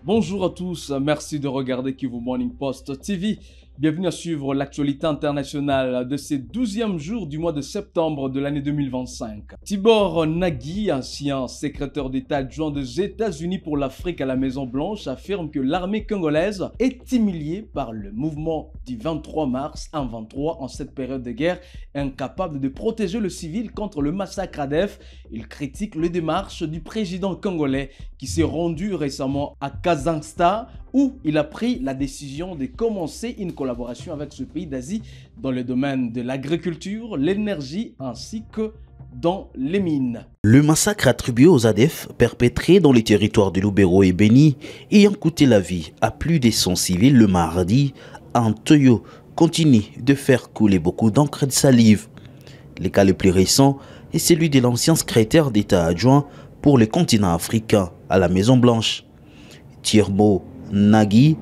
Bonjour à tous, merci de regarder Kivu Morning Post TV. Bienvenue à suivre l'actualité internationale de ces 12e jours du mois de septembre de l'année 2025. Tibor Nagy, ancien secrétaire d'État adjoint des États-Unis pour l'Afrique à la Maison-Blanche, affirme que l'armée congolaise est humiliée par le mouvement du 23 mars 2023 en cette période de guerre, incapable de protéger le civil contre le massacre ADF. Il critique les démarches du président congolais qui s'est rendu récemment à Kazakhstan où il a pris la décision de commencer une collaboration avec ce pays d'Asie dans le domaine de l'agriculture, l'énergie ainsi que dans les mines. Le massacre attribué aux ADF perpétré dans les territoires de Lubero et Beni ayant coûté la vie à plus de 100 civils le mardi à Ntoyo continue de faire couler beaucoup d'encre et de salive. Le cas le plus récent est celui de l'ancien secrétaire d'État adjoint pour le continent africain à la Maison-Blanche. Tibor Nagy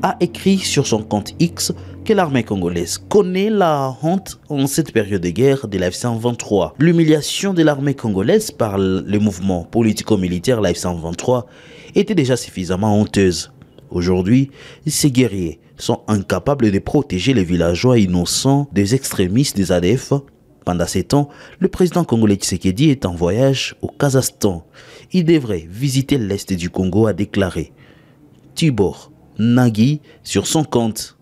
a écrit sur son compte X que l'armée congolaise connaît la honte en cette période de guerre de la F-123. L'humiliation de l'armée congolaise par le mouvement politico-militaire la F-123 était déjà suffisamment honteuse. Aujourd'hui, ces guerriers sont incapables de protéger les villageois innocents des extrémistes des ADF. Pendant ces temps, le président congolais Tshisekedi est en voyage au Kazakhstan. Il devrait visiter l'est du Congo, a déclaré Tibor Nagy sur son compte.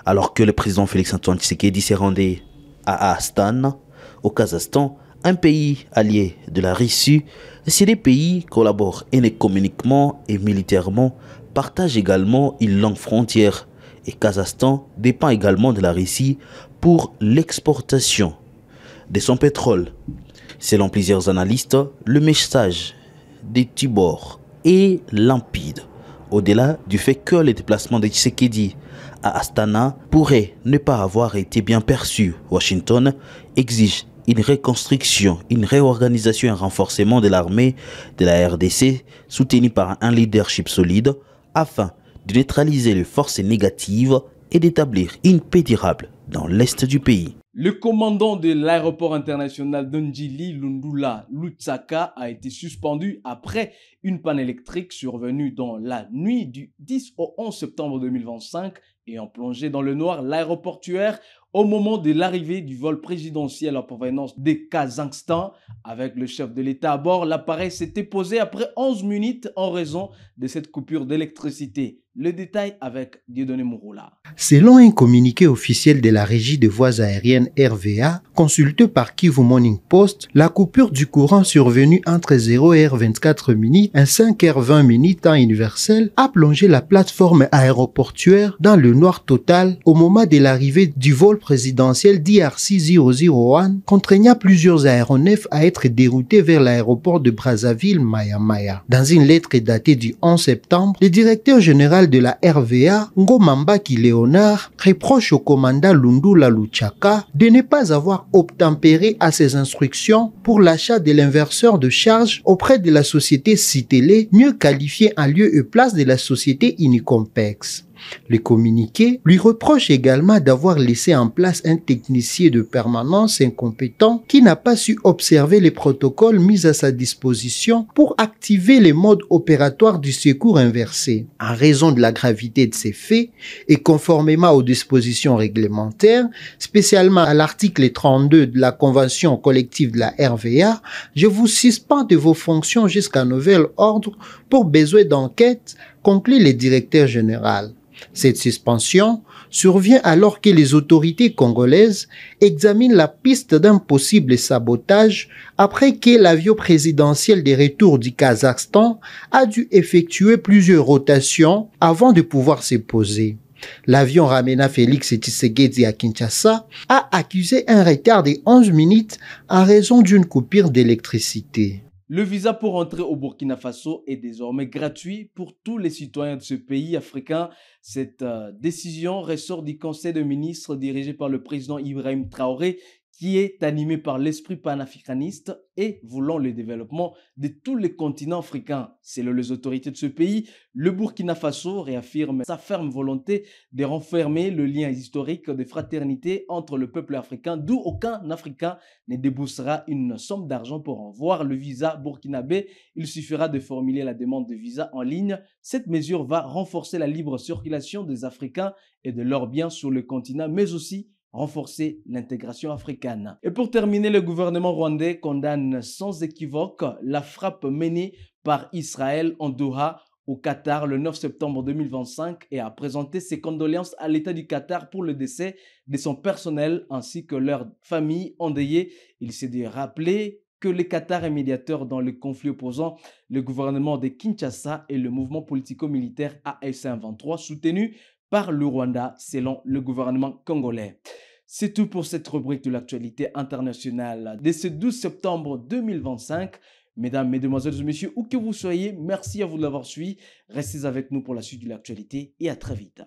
Alors que le président Félix-Antoine Tshisekedi s'est rendu à Astana, au Kazakhstan, un pays allié de la Russie, ces deux pays collaborent économiquement et militairement, partagent également une longue frontière. Et Kazakhstan dépend également de la Russie pour l'exportation de son pétrole. Selon plusieurs analystes, le message de Tibor est limpide. Au-delà du fait que le déplacement de Tshisekedi à Astana pourrait ne pas avoir été bien perçu, Washington exige une reconstruction, une réorganisation et un renforcement de l'armée de la RDC soutenue par un leadership solide afin de neutraliser les forces négatives et d'établir une paix durable dans l'est du pays. Le commandant de l'aéroport international d'Ndjili Lundula Lutsaka a été suspendu après une panne électrique survenue dans la nuit du 10 au 11 septembre 2025 et en plongé dans le noir l'aéroportuaire au moment de l'arrivée du vol présidentiel en provenance de Kazakhstan. Avec le chef de l'État à bord, l'appareil s'était posé après 11 minutes en raison de cette coupure d'électricité. Le détail avec Dieudonné Mouroula. Selon un communiqué officiel de la Régie des voies aériennes RVA, consulté par Kivu Morning Post, la coupure du courant survenue entre 0h24 minutes et 5h20 minutes temps universel a plongé la plateforme aéroportuaire dans le noir total au moment de l'arrivée du vol présidentiel DRC 001, contraignant plusieurs aéronefs à être déroutés vers l'aéroport de Brazzaville Maya Maya. Dans une lettre datée du 11 septembre, le directeur général de la RVA, Ngomambaki Léonard, reproche au commandant Lundula Lutsaka de ne pas avoir obtempéré à ses instructions pour l'achat de l'inverseur de charge auprès de la société Citélé, mieux qualifiée en lieu et place de la société Unicompex. Le communiqué lui reproche également d'avoir laissé en place un technicien de permanence incompétent qui n'a pas su observer les protocoles mis à sa disposition pour activer les modes opératoires du secours inversé. En raison de la gravité de ces faits et conformément aux dispositions réglementaires, spécialement à l'article 32 de la Convention collective de la RVA, je vous suspends de vos fonctions jusqu'à nouvel ordre pour besoin d'enquête, conclut le directeur général. Cette suspension survient alors que les autorités congolaises examinent la piste d'un possible sabotage après que l'avion présidentiel de retour du Kazakhstan a dû effectuer plusieurs rotations avant de pouvoir se poser. L'avion ramenant Félix Tshisekedi à Kinshasa a accusé un retard de 11 minutes en raison d'une coupure d'électricité. Le visa pour entrer au Burkina Faso est désormais gratuit pour tous les citoyens de ce pays africain. Cette décision ressort du Conseil de ministres dirigé par le président Ibrahim Traoré qui est animé par l'esprit panafricaniste et voulant le développement de tous les continents africains. Selon les autorités de ce pays, le Burkina Faso réaffirme sa ferme volonté de renfermer le lien historique de fraternité entre le peuple africain, d'où aucun Africain ne déboursera une somme d'argent pour avoir le visa burkinabé. Il suffira de formuler la demande de visa en ligne. Cette mesure va renforcer la libre circulation des Africains et de leurs biens sur le continent, mais aussi renforcer l'intégration africaine. Et pour terminer, le gouvernement rwandais condamne sans équivoque la frappe menée par Israël en Doha au Qatar le 9 septembre 2025 et a présenté ses condoléances à l'État du Qatar pour le décès de son personnel ainsi que leurs familles endeuillées. Il s'est dit rappeler que le Qatar est médiateur dans le conflit opposant le gouvernement de Kinshasa et le mouvement politico-militaire AS23 soutenu par le Rwanda selon le gouvernement congolais. C'est tout pour cette rubrique de l'actualité internationale de ce 12 septembre 2025. Mesdames, Mesdemoiselles et Messieurs, où que vous soyez, merci à vous de l'avoir suivi. Restez avec nous pour la suite de l'actualité et à très vite.